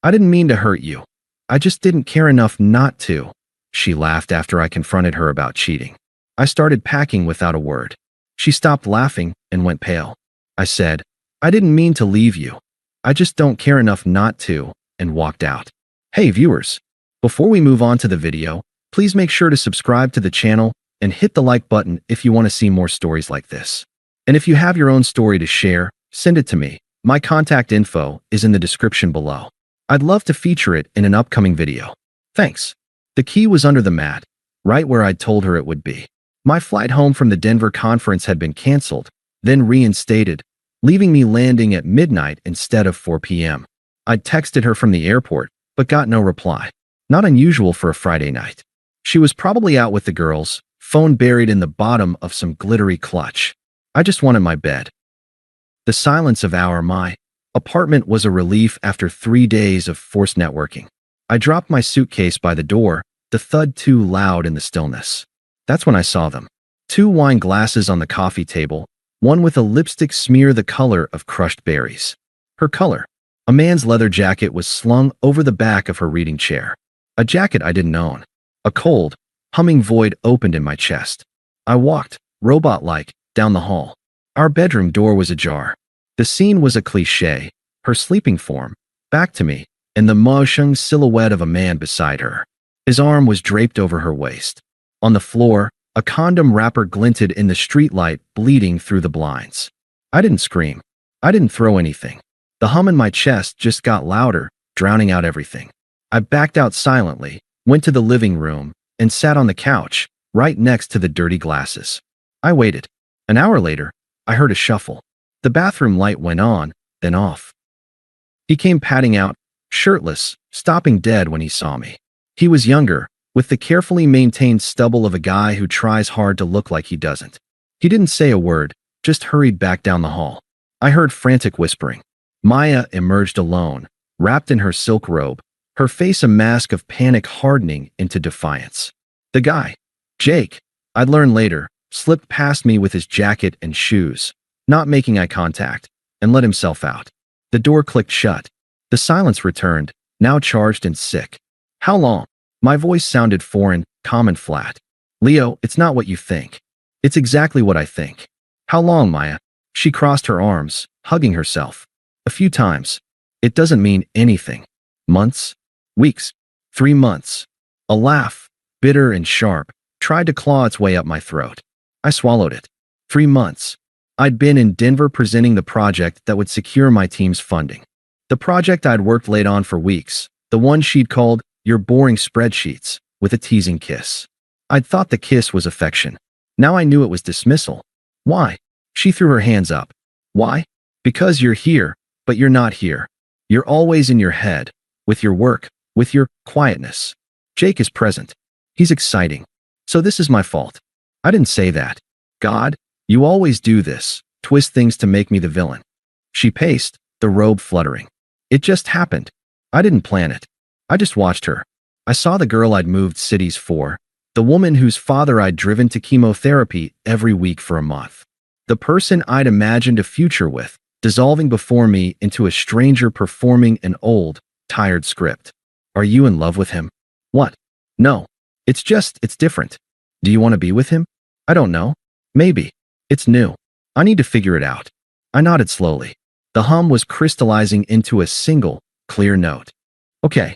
I didn't mean to hurt you. I just didn't care enough not to. She laughed after I confronted her about cheating. I started packing without a word. She stopped laughing and went pale. I said, I didn't mean to leave you. I just don't care enough not to, and walked out. Hey viewers, before we move on to the video, please make sure to subscribe to the channel and hit the like button if you want to see more stories like this. And if you have your own story to share, send it to me. My contact info is in the description below. I'd love to feature it in an upcoming video. Thanks. The key was under the mat, right where I'd told her it would be. My flight home from the Denver conference had been canceled, then reinstated, leaving me landing at midnight instead of 4 p.m. I'd texted her from the airport, but got no reply. Not unusual for a Friday night. She was probably out with the girls, phone buried in the bottom of some glittery clutch. I just wanted my bed. The silence of my apartment was a relief after 3 days of forced networking. I dropped my suitcase by the door, the thud too loud in the stillness. That's when I saw them. 2 wine glasses on the coffee table, one with a lipstick smear the color of crushed berries. Her color. A man's leather jacket was slung over the back of her reading chair. A jacket I didn't own. A cold, humming void opened in my chest. I walked, robot-like, down the hall. Our bedroom door was ajar. The scene was a cliché, her sleeping form, back to me, and the motion silhouette of a man beside her. His arm was draped over her waist. On the floor, a condom wrapper glinted in the streetlight, bleeding through the blinds. I didn't scream. I didn't throw anything. The hum in my chest just got louder, drowning out everything. I backed out silently, went to the living room, and sat on the couch, right next to the dirty glasses. I waited. An hour later, I heard a shuffle. The bathroom light went on, then off. He came padding out, shirtless, stopping dead when he saw me. He was younger, with the carefully maintained stubble of a guy who tries hard to look like he doesn't. He didn't say a word, just hurried back down the hall. I heard frantic whispering. Maya emerged alone, wrapped in her silk robe, her face a mask of panic hardening into defiance. The guy, Jake, I'd learn later, slipped past me with his jacket and shoes, not making eye contact, and let himself out. The door clicked shut. The silence returned, now charged and sick. How long? My voice sounded foreign, calm and flat. Leo, it's not what you think. It's exactly what I think. How long, Maya? She crossed her arms, hugging herself. A few times. It doesn't mean anything. Months? Weeks? 3 months. A laugh, bitter and sharp, tried to claw its way up my throat. I swallowed it. 3 months. I'd been in Denver presenting the project that would secure my team's funding. The project I'd worked late on for weeks, the one she'd called "your boring spreadsheets," with a teasing kiss. I'd thought the kiss was affection. Now I knew it was dismissal. Why? She threw her hands up. Why? Because you're here, but you're not here. You're always in your head, with your work, with your quietness. Jake is present. He's exciting. So this is my fault. I didn't say that. God, you always do this, twist things to make me the villain. She paced, the robe fluttering. It just happened. I didn't plan it. I just watched her. I saw the girl I'd moved cities for, the woman whose father I'd driven to chemotherapy every week for a month. The person I'd imagined a future with, dissolving before me into a stranger performing an old, tired script. Are you in love with him? What? No. It's different. Do you want to be with him? I don't know. Maybe. It's new. I need to figure it out. I nodded slowly. The hum was crystallizing into a single, clear note. Okay.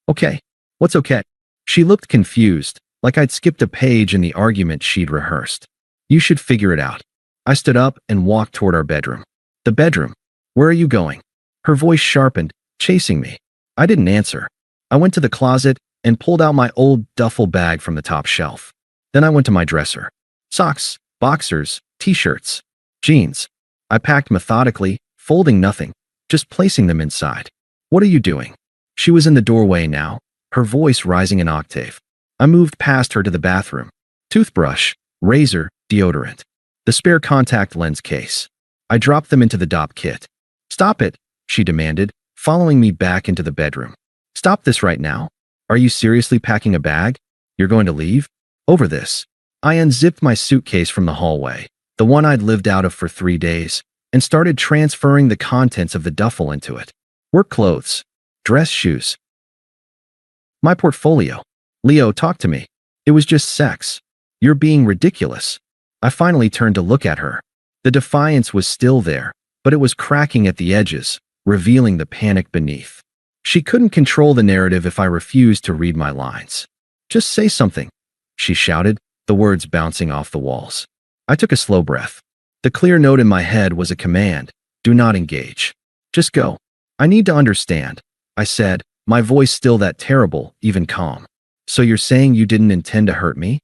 Okay. What's okay? She looked confused, like I'd skipped a page in the argument she'd rehearsed. You should figure it out. I stood up and walked toward our bedroom. The bedroom. Where are you going? Her voice sharpened, chasing me. I didn't answer. I went to the closet and pulled out my old duffel bag from the top shelf. Then I went to my dresser. Socks, boxers, t-shirts, jeans. I packed methodically, folding nothing, just placing them inside. What are you doing? She was in the doorway now, her voice rising an octave. I moved past her to the bathroom. Toothbrush, razor, deodorant. The spare contact lens case. I dropped them into the DOP kit. Stop it, she demanded, following me back into the bedroom. Stop this right now. Are you seriously packing a bag? You're going to leave? Over this. I unzipped my suitcase from the hallway, the one I'd lived out of for 3 days, and started transferring the contents of the duffel into it. Work clothes, dress shoes. My portfolio. Leo, talk to me. It was just sex. You're being ridiculous. I finally turned to look at her. The defiance was still there, but it was cracking at the edges, revealing the panic beneath. She couldn't control the narrative if I refused to read my lines. Just say something, she shouted, the words bouncing off the walls. I took a slow breath. The clear note in my head was a command. Do not engage. Just go. I need to understand, I said, my voice still that terrible, even calm. So you're saying you didn't intend to hurt me?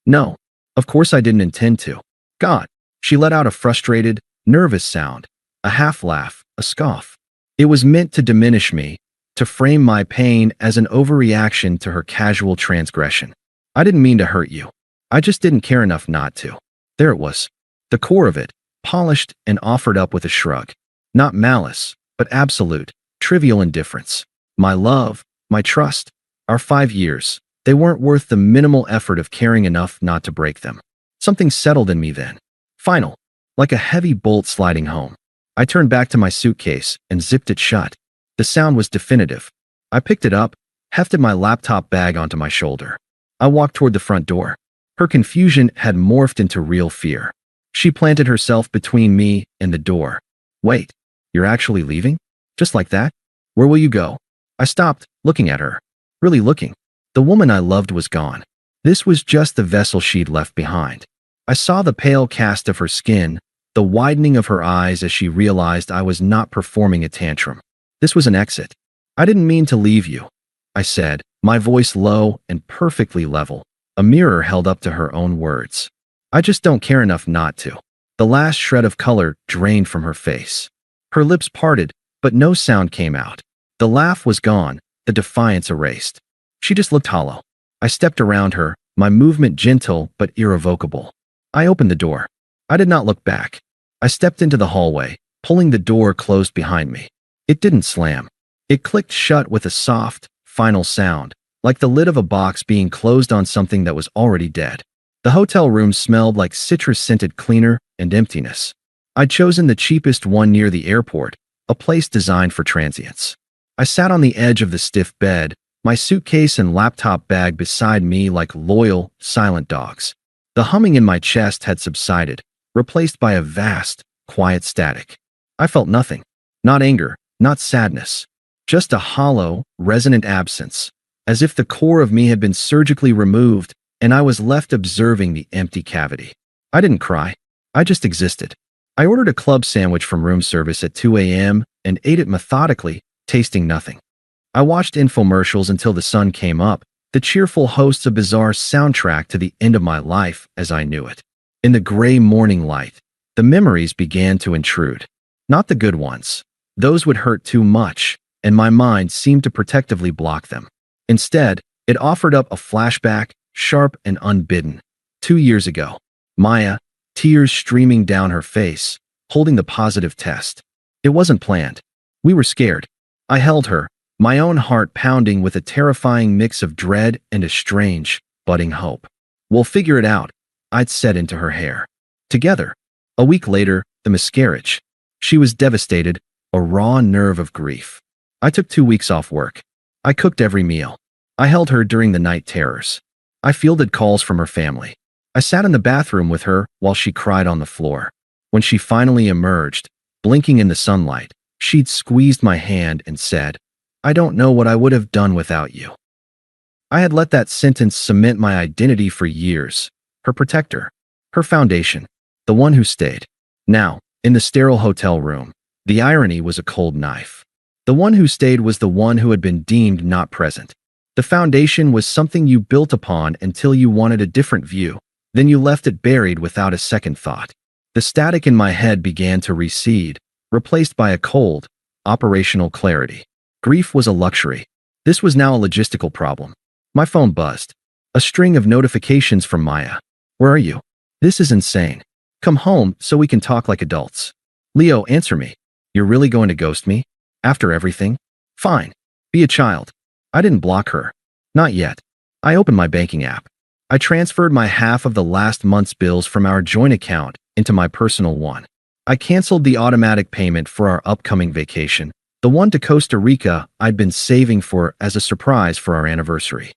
No. Of course I didn't intend to. God. She let out a frustrated, nervous sound, a half laugh, a scoff. It was meant to diminish me, to frame my pain as an overreaction to her casual transgression. I didn't mean to hurt you. I just didn't care enough not to. There it was. The core of it, polished and offered up with a shrug. Not malice, but absolute, trivial indifference. My love, my trust, our 5 years, they weren't worth the minimal effort of caring enough not to break them. Something settled in me then. Final. Like a heavy bolt sliding home. I turned back to my suitcase and zipped it shut. The sound was definitive. I picked it up, hefted my laptop bag onto my shoulder. I walked toward the front door. Her confusion had morphed into real fear. She planted herself between me and the door. Wait, you're actually leaving? Just like that? Where will you go? I stopped, looking at her. Really looking. The woman I loved was gone. This was just the vessel she'd left behind. I saw the pale cast of her skin, the widening of her eyes as she realized I was not performing a tantrum. This was an exit. I didn't mean to leave you, I said, my voice low and perfectly level, a mirror held up to her own words. I just don't care enough not to. The last shred of color drained from her face. Her lips parted, but no sound came out. The laugh was gone, the defiance erased. She just looked hollow. I stepped around her, my movement gentle but irrevocable. I opened the door. I did not look back. I stepped into the hallway, pulling the door closed behind me. It didn't slam. It clicked shut with a soft, final sound, like the lid of a box being closed on something that was already dead. The hotel room smelled like citrus-scented cleaner and emptiness. I'd chosen the cheapest one near the airport, a place designed for transients. I sat on the edge of the stiff bed, my suitcase and laptop bag beside me like loyal, silent dogs. The humming in my chest had subsided, replaced by a vast, quiet static. I felt nothing. Not anger, not sadness. Just a hollow, resonant absence, as if the core of me had been surgically removed and I was left observing the empty cavity. I didn't cry. I just existed. I ordered a club sandwich from room service at 2 a.m. and ate it methodically, tasting nothing. I watched infomercials until the sun came up, the cheerful hosts a bizarre soundtrack to the end of my life as I knew it. In the gray morning light, the memories began to intrude. Not the good ones. Those would hurt too much, and my mind seemed to protectively block them. Instead, it offered up a flashback, sharp and unbidden. 2 years ago. Maya, tears streaming down her face, holding the positive test. It wasn't planned. We were scared. I held her, my own heart pounding with a terrifying mix of dread and a strange, budding hope. We'll figure it out, I'd said into her hair. Together. A week later, the miscarriage. She was devastated, a raw nerve of grief. I took 2 weeks off work. I cooked every meal. I held her during the night terrors. I fielded calls from her family. I sat in the bathroom with her while she cried on the floor. When she finally emerged, blinking in the sunlight, she'd squeezed my hand and said, I don't know what I would have done without you. I had let that sentence cement my identity for years. Her protector. Her foundation. The one who stayed. Now, in the sterile hotel room, the irony was a cold knife. The one who stayed was the one who had been deemed not present. The foundation was something you built upon until you wanted a different view. Then you left it buried without a second thought. The static in my head began to recede, replaced by a cold, operational clarity. Grief was a luxury. This was now a logistical problem. My phone buzzed. A string of notifications from Maya. Where are you? This is insane. Come home so we can talk like adults. Leo, answer me. You're really going to ghost me? After everything? Fine. Be a child. I didn't block her. Not yet. I opened my banking app. I transferred my half of the last month's bills from our joint account into my personal one. I canceled the automatic payment for our upcoming vacation, The one to Costa Rica I'd been saving for as a surprise for our anniversary.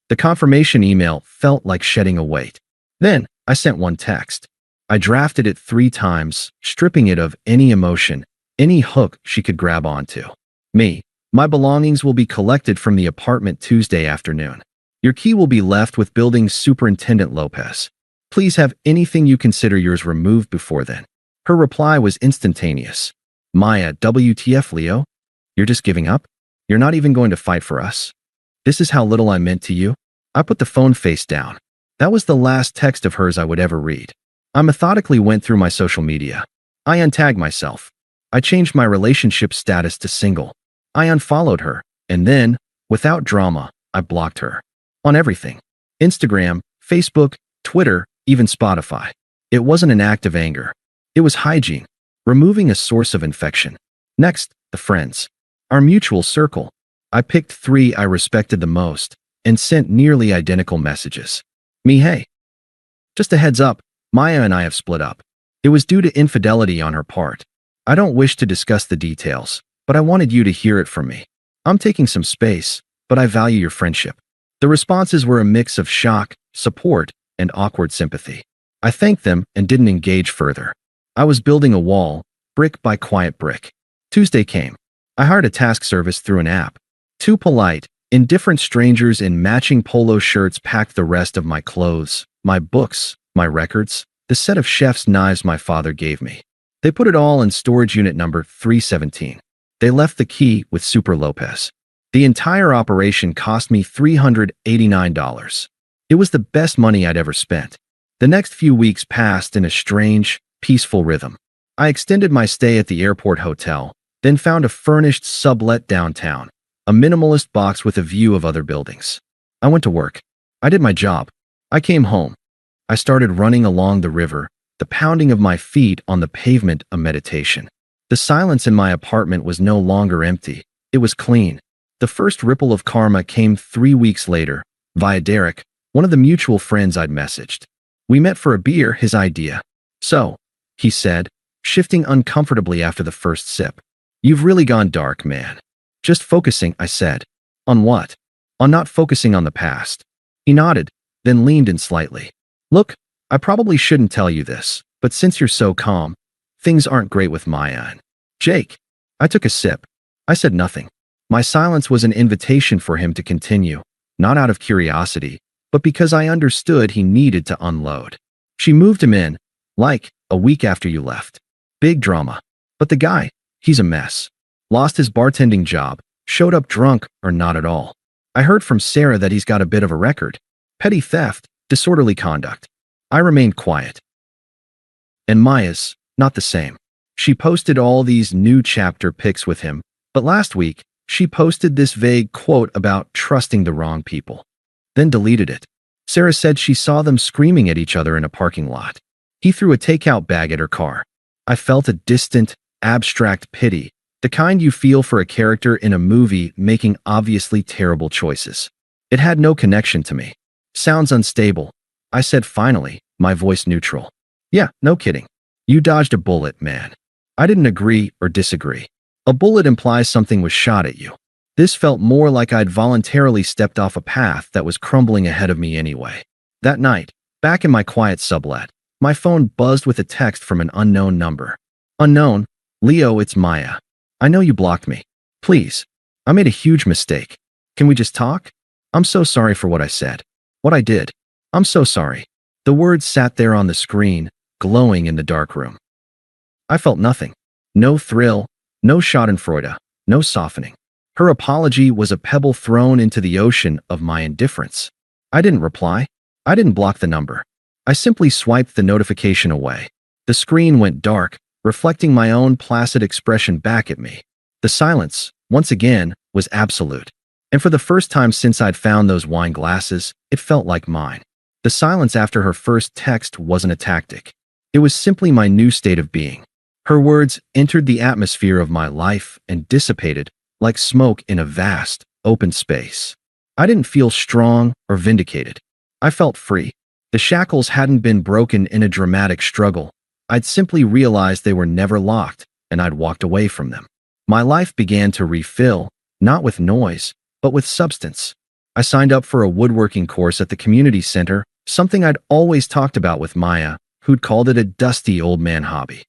The confirmation email felt like shedding a weight. Then, I sent one text. I drafted it 3 times, stripping it of any emotion, any hook she could grab onto. Me. My belongings will be collected from the apartment Tuesday afternoon. Your key will be left with Building Superintendent Lopez. Please have anything you consider yours removed before then. Her reply was instantaneous. Maya, WTF, Leo? You're just giving up? You're not even going to fight for us? This is how little I meant to you? I put the phone face down. That was the last text of hers I would ever read. I methodically went through my social media. I untagged myself. I changed my relationship status to single. I unfollowed her, and then, without drama, I blocked her. On everything. Instagram, Facebook, Twitter, even Spotify. It wasn't an act of anger. It was hygiene, removing a source of infection. Next, the friends. Our mutual circle. I picked 3 I respected the most, and sent nearly identical messages. Me, hey. Just a heads up, Maya and I have split up. It was due to infidelity on her part. I don't wish to discuss the details, but I wanted you to hear it from me. I'm taking some space, but I value your friendship. The responses were a mix of shock, support, and awkward sympathy. I thanked them and didn't engage further. I was building a wall, brick by quiet brick. Tuesday came. I hired a task service through an app. 2 polite, indifferent strangers in matching polo shirts packed the rest of my clothes, my books, my records, the set of chef's knives my father gave me. They put it all in storage unit number 317. They left the key with Super Lopez. The entire operation cost me $389. It was the best money I'd ever spent. The next few weeks passed in a strange, peaceful rhythm. I extended my stay at the airport hotel, then found a furnished sublet downtown, a minimalist box with a view of other buildings. I went to work. I did my job. I came home. I started running along the river, the pounding of my feet on the pavement a meditation. The silence in my apartment was no longer empty. It was clean. The first ripple of karma came 3 weeks later, via Derek, one of the mutual friends I'd messaged. We met for a beer, his idea. So, he said, shifting uncomfortably after the first sip. You've really gone dark, man. Just focusing, I said. On what? On not focusing on the past. He nodded, then leaned in slightly. Look, I probably shouldn't tell you this, but since you're so calm, things aren't great with Maya and Jake. I took a sip. I said nothing. My silence was an invitation for him to continue, not out of curiosity, but because I understood he needed to unload. She moved him in, like, a week after you left. Big drama. But the guy, he's a mess. Lost his bartending job, showed up drunk or not at all. I heard from Sarah that he's got a bit of a record. Petty theft, disorderly conduct. I remained quiet. And Maya's, not the same. She posted all these new chapter pics with him, but last week, she posted this vague quote about trusting the wrong people. Then deleted it. Sarah said she saw them screaming at each other in a parking lot. He threw a takeout bag at her car. I felt a distant, abstract pity, the kind you feel for a character in a movie making obviously terrible choices. It had no connection to me. Sounds unstable. I said finally, my voice neutral. Yeah, no kidding. You dodged a bullet, man. I didn't agree or disagree. A bullet implies something was shot at you. This felt more like I'd voluntarily stepped off a path that was crumbling ahead of me anyway. That night, back in my quiet sublet, my phone buzzed with a text from an unknown number. Unknown, Leo, it's Maya. I know you blocked me. Please. I made a huge mistake. Can we just talk? I'm so sorry for what I said. What I did. I'm so sorry. The words sat there on the screen, glowing in the dark room. I felt nothing. No thrill, no schadenfreude, no softening. Her apology was a pebble thrown into the ocean of my indifference. I didn't reply. I didn't block the number. I simply swiped the notification away. The screen went dark, reflecting my own placid expression back at me. The silence, once again, was absolute. And for the first time since I'd found those wine glasses, it felt like mine. The silence after her first text wasn't a tactic. It was simply my new state of being. Her words entered the atmosphere of my life and dissipated, like smoke in a vast, open space. I didn't feel strong or vindicated. I felt free. The shackles hadn't been broken in a dramatic struggle. I'd simply realized they were never locked, and I'd walked away from them. My life began to refill, not with noise, but with substance. I signed up for a woodworking course at the community center, something I'd always talked about with Maya, who'd called it a dusty old man hobby.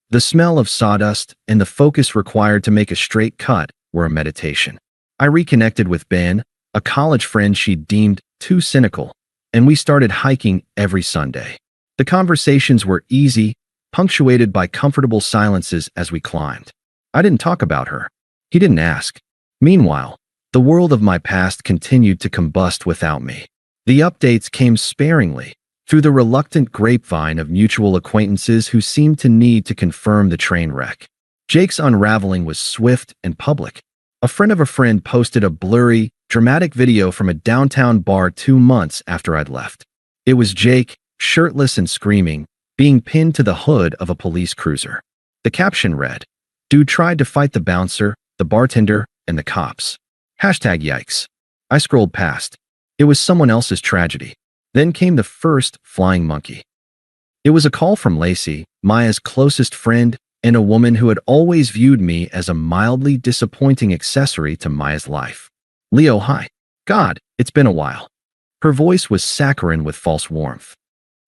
The smell of sawdust and the focus required to make a straight cut were a meditation. I reconnected with Ben, a college friend she'd deemed too cynical, and we started hiking every Sunday. The conversations were easy, punctuated by comfortable silences as we climbed. I didn't talk about her. He didn't ask. Meanwhile, the world of my past continued to combust without me. The updates came sparingly, through the reluctant grapevine of mutual acquaintances who seemed to need to confirm the train wreck. Jake's unraveling was swift and public. A friend of a friend posted a blurry, dramatic video from a downtown bar 2 months after I'd left. It was Jake, shirtless and screaming, being pinned to the hood of a police cruiser. The caption read, "Dude tried to fight the bouncer, the bartender, and the cops. Hashtag yikes." I scrolled past. It was someone else's tragedy. Then came the first flying monkey. It was a call from Lacey, Maya's closest friend, and a woman who had always viewed me as a mildly disappointing accessory to Maya's life. "Leo, hi. God, it's been a while." Her voice was saccharine with false warmth.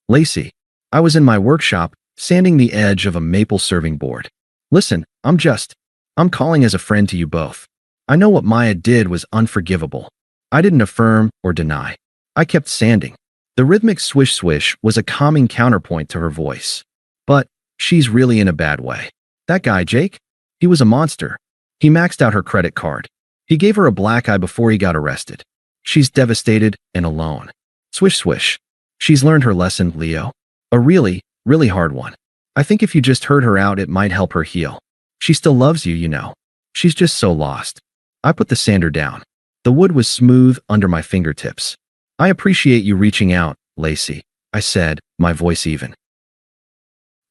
"Lacey, I was in my workshop, sanding the edge of a maple serving board. Listen, I'm calling as a friend to you both. I know what Maya did was unforgivable. I didn't affirm or deny. I kept sanding." The rhythmic swish-swish was a calming counterpoint to her voice. "But she's really in a bad way. That guy, Jake, he was a monster. He maxed out her credit card. He gave her a black eye before he got arrested. She's devastated and alone." Swish-swish. "She's learned her lesson, Leo. A really, really hard one. I think if you just heard her out, it might help her heal. She still loves you, you know. She's just so lost." I put the sander down. The wood was smooth under my fingertips. "I appreciate you reaching out, Lacey," I said, my voice even.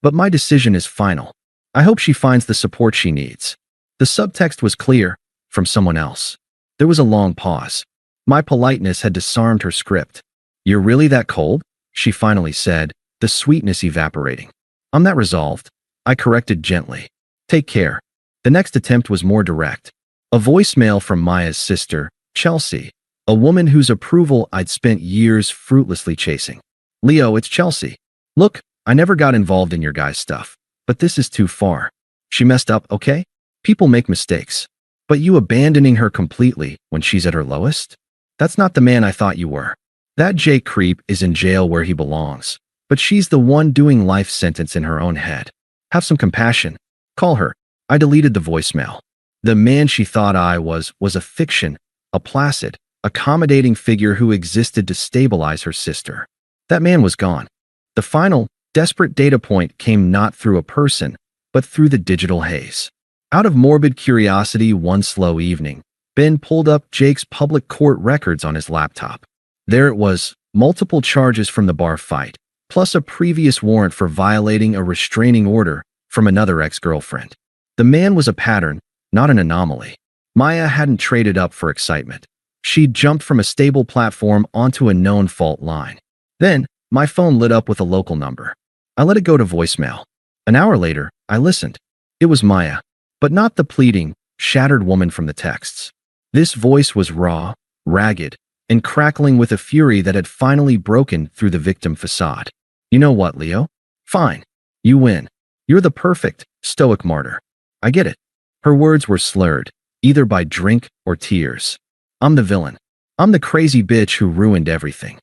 "But my decision is final. I hope she finds the support she needs." The subtext was clear, from someone else. There was a long pause. My politeness had disarmed her script. "You're really that cold?" she finally said, the sweetness evaporating. "I'm that resolved," I corrected gently. "Take care." The next attempt was more direct. A voicemail from Maya's sister, Chelsea, a woman whose approval I'd spent years fruitlessly chasing. "Leo, it's Chelsea. Look, I never got involved in your guys' stuff, but this is too far. She messed up, okay? People make mistakes. But you abandoning her completely when she's at her lowest? That's not the man I thought you were. That Jake creep is in jail where he belongs, but she's the one doing life sentence in her own head. Have some compassion. Call her." I deleted the voicemail. The man she thought I was a fiction, a placid, accommodating figure who existed to stabilize her sister. That man was gone. The final, desperate data point came not through a person, but through the digital haze. Out of morbid curiosity one slow evening, Ben pulled up Jake's public court records on his laptop. There it was, multiple charges from the bar fight, plus a previous warrant for violating a restraining order from another ex-girlfriend. The man was a pattern, not an anomaly. Maya hadn't traded up for excitement. She'd jumped from a stable platform onto a known fault line. Then, my phone lit up with a local number. I let it go to voicemail. An hour later, I listened. It was Maya, but not the pleading, shattered woman from the texts. This voice was raw, ragged, and crackling with a fury that had finally broken through the victim facade. "You know what, Leo? Fine. You win. You're the perfect, stoic martyr. I get it." Her words were slurred, either by drink or tears. "I'm the villain. I'm the crazy bitch who ruined everything.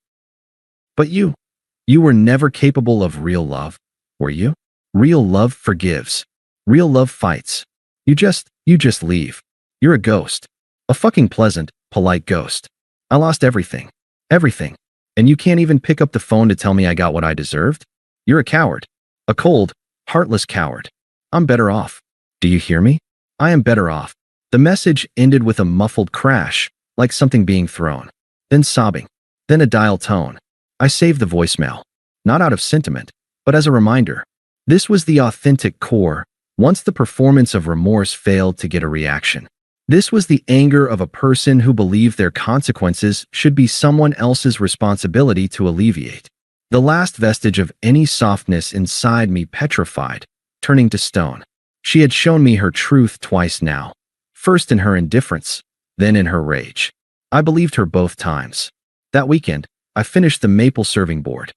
But you were never capable of real love, were you? Real love forgives. Real love fights. You just leave. You're a ghost. A fucking pleasant, polite ghost. I lost everything. Everything. And you can't even pick up the phone to tell me I got what I deserved? You're a coward. A cold, heartless coward. I'm better off. Do you hear me? I am better off." The message ended with a muffled crash, like something being thrown. Then sobbing. Then a dial tone. I saved the voicemail. Not out of sentiment, but as a reminder. This was the authentic core, once the performance of remorse failed to get a reaction. This was the anger of a person who believed their consequences should be someone else's responsibility to alleviate. The last vestige of any softness inside me petrified, turning to stone. She had shown me her truth twice now, first in her indifference, then in her rage. I believed her both times. That weekend, I finished the maple serving board.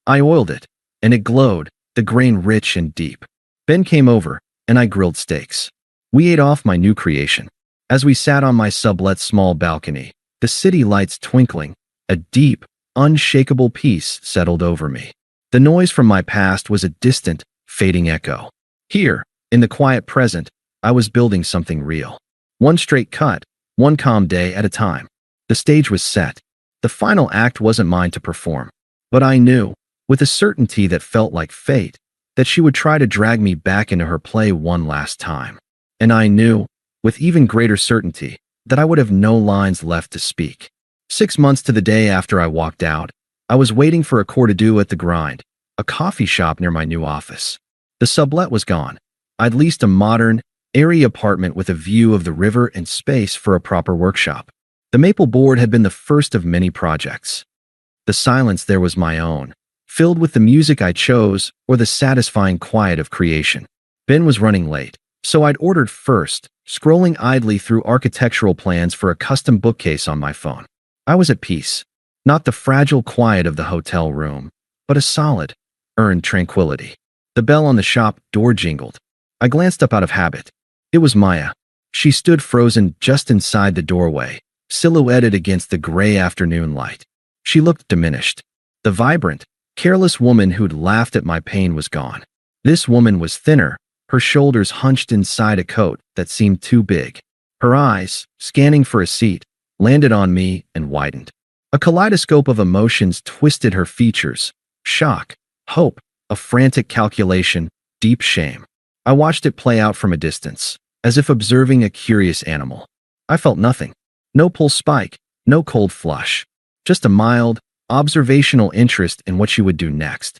I oiled it, and it glowed, the grain rich and deep. Ben came over, and I grilled steaks. We ate off my new creation. As we sat on my sublet small balcony, the city lights twinkling, a deep, unshakable peace settled over me. The noise from my past was a distant, fading echo. Here, in the quiet present, I was building something real. One straight cut, one calm day at a time. The stage was set. The final act wasn't mine to perform. But I knew, with a certainty that felt like fate, that she would try to drag me back into her play one last time. And I knew, with even greater certainty, that I would have no lines left to speak. 6 months to the day after I walked out, I was waiting for a court-to-do at the Grind, a coffee shop near my new office. The sublet was gone. I'd leased a modern, airy apartment with a view of the river and space for a proper workshop. The maple board had been the first of many projects. The silence there was my own, filled with the music I chose or the satisfying quiet of creation. Ben was running late, so I'd ordered first, scrolling idly through architectural plans for a custom bookcase on my phone. I was at peace, not the fragile quiet of the hotel room, but a solid, earned tranquility. The bell on the shop door jingled. I glanced up out of habit. It was Maya. She stood frozen just inside the doorway, silhouetted against the gray afternoon light. She looked diminished. The vibrant, careless woman who'd laughed at my pain was gone. This woman was thinner, her shoulders hunched inside a coat that seemed too big. Her eyes, scanning for a seat, landed on me and widened. A kaleidoscope of emotions twisted her features: shock, hope, a frantic calculation, deep shame. I watched it play out from a distance, as if observing a curious animal. I felt nothing. No pulse spike, no cold flush. Just a mild, observational interest in what she would do next.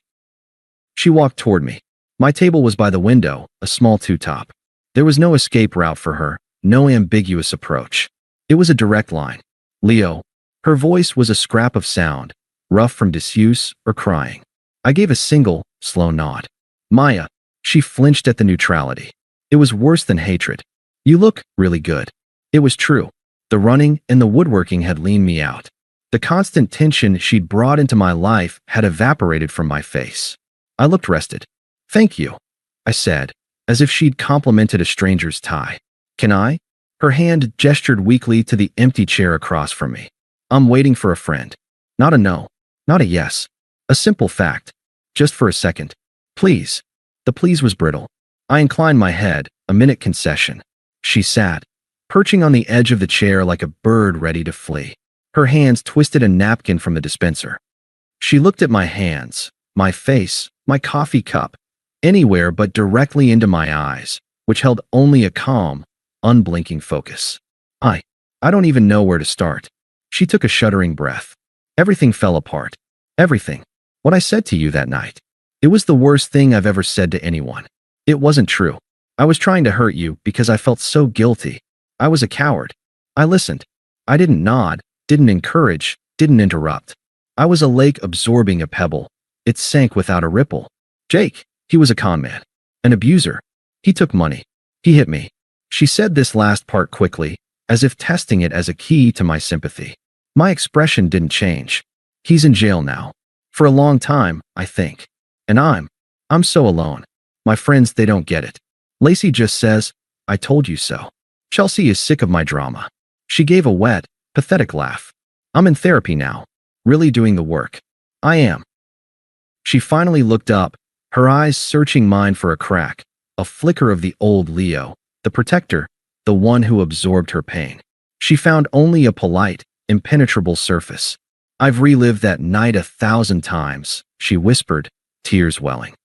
She walked toward me. My table was by the window, a small two-top. There was no escape route for her, no ambiguous approach. It was a direct line. Leo. Her voice was a scrap of sound, rough from disuse or crying. I gave a single, slow nod. Maya. She flinched at the neutrality. It was worse than hatred. You look really good. It was true. The running and the woodworking had leaned me out. The constant tension she'd brought into my life had evaporated from my face. I looked rested. Thank you, I said, as if she'd complimented a stranger's tie. Can I? Her hand gestured weakly to the empty chair across from me. I'm waiting for a friend. Not a no. Not a yes. A simple fact. Just for a second. Please. The please was brittle. I inclined my head, a minute concession. She sat, perching on the edge of the chair like a bird ready to flee. Her hands twisted a napkin from the dispenser. She looked at my hands, my face, my coffee cup, anywhere but directly into my eyes, which held only a calm, unblinking focus. I don't even know where to start. She took a shuddering breath. Everything fell apart. Everything. What I said to you that night. It was the worst thing I've ever said to anyone. It wasn't true. I was trying to hurt you because I felt so guilty. I was a coward. I listened. I didn't nod, didn't encourage, didn't interrupt. I was a lake absorbing a pebble. It sank without a ripple. Jake, he was a con man. An abuser. He took money. He hit me. She said this last part quickly, as if testing it as a key to my sympathy. My expression didn't change. He's in jail now. For a long time, I think. And I'm so alone. My friends, they don't get it. Lacey just says, I told you so. Chelsea is sick of my drama. She gave a wet, pathetic laugh. I'm in therapy now. Really doing the work. I am. She finally looked up, her eyes searching mine for a crack, a flicker of the old Leo, the protector, the one who absorbed her pain. She found only a polite, impenetrable surface. I've relived that night 1,000 times, she whispered, tears welling.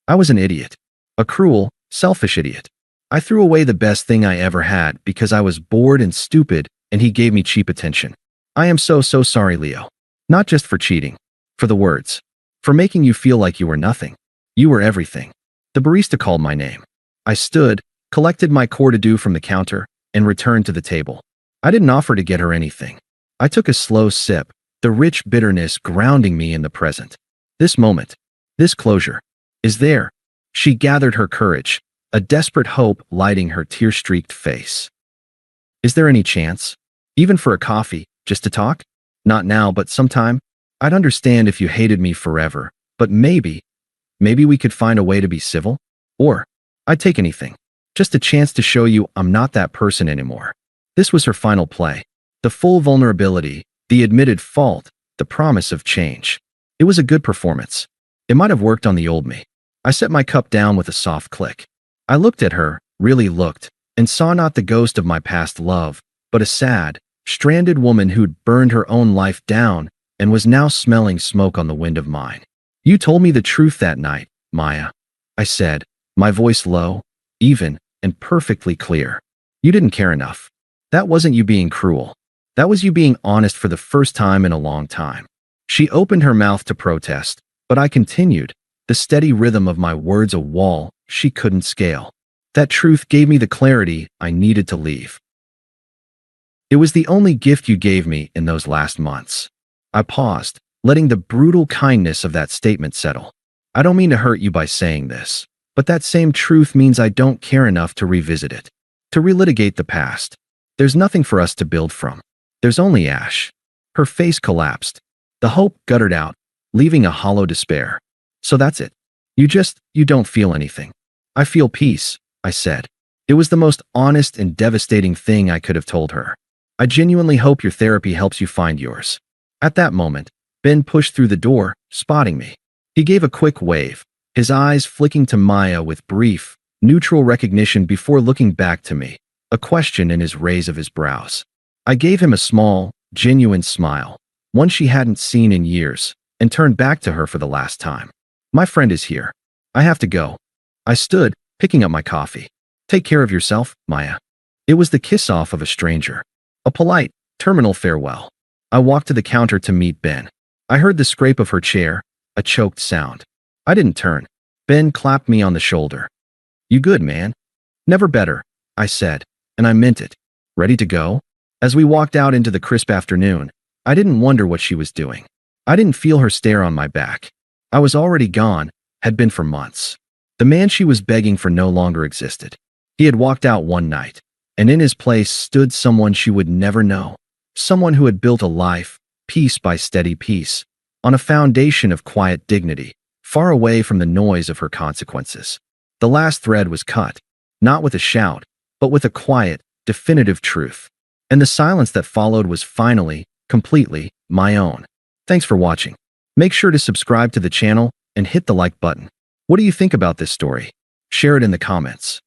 I was an idiot. A cruel, selfish idiot. I threw away the best thing I ever had because I was bored and stupid, and he gave me cheap attention. I am so sorry, Leo. Not just for cheating. For the words. For making you feel like you were nothing. You were everything. The barista called my name. I stood, collected my court-to-do from the counter, and returned to the table. I didn't offer to get her anything. I took a slow sip, the rich bitterness grounding me in the present. This moment, this closure, is there. She gathered her courage, a desperate hope lighting her tear-streaked face. Is there any chance? Even for a coffee, just to talk? Not now, but sometime? I'd understand if you hated me forever, but maybe we could find a way to be civil? Or, I'd take anything. Just a chance to show you I'm not that person anymore. This was her final play. The full vulnerability, the admitted fault, the promise of change. It was a good performance. It might have worked on the old me. I set my cup down with a soft click. I looked at her, really looked, and saw not the ghost of my past love, but a sad, stranded woman who'd burned her own life down and was now smelling smoke on the wind of mine. You told me the truth that night, Maya, I said, my voice low, even, and perfectly clear. You didn't care enough. That wasn't you being cruel. That was you being honest for the first time in a long time. She opened her mouth to protest, but I continued, the steady rhythm of my words a wall she couldn't scale. That truth gave me the clarity I needed to leave. It was the only gift you gave me in those last months. I paused, letting the brutal kindness of that statement settle. I don't mean to hurt you by saying this, but that same truth means I don't care enough to revisit it, to relitigate the past. There's nothing for us to build from. There's only ash. Her face collapsed. The hope guttered out, leaving a hollow despair. So that's it. You don't feel anything. I feel peace, I said. It was the most honest and devastating thing I could have told her. I genuinely hope your therapy helps you find yours. At that moment, Ben pushed through the door, spotting me. He gave a quick wave, his eyes flicking to Maya with brief, neutral recognition before looking back to me, a question in his raise of his brows. I gave him a small, genuine smile, one she hadn't seen in years, and turned back to her for the last time. My friend is here. I have to go. I stood, picking up my coffee. Take care of yourself, Maya. It was the kiss-off of a stranger. A polite, terminal farewell. I walked to the counter to meet Ben. I heard the scrape of her chair, a choked sound. I didn't turn. Ben clapped me on the shoulder. You good, man? Never better, I said, and I meant it. Ready to go? As we walked out into the crisp afternoon, I didn't wonder what she was doing. I didn't feel her stare on my back. I was already gone, had been for months. The man she was begging for no longer existed. He had walked out one night, and in his place stood someone she would never know. Someone who had built a life, piece by steady piece, on a foundation of quiet dignity, far away from the noise of her consequences. The last thread was cut, not with a shout, but with a quiet, definitive truth. And the silence that followed was finally, completely, my own. Thanks for watching. Make sure to subscribe to the channel and hit the like button. What do you think about this story? Share it in the comments.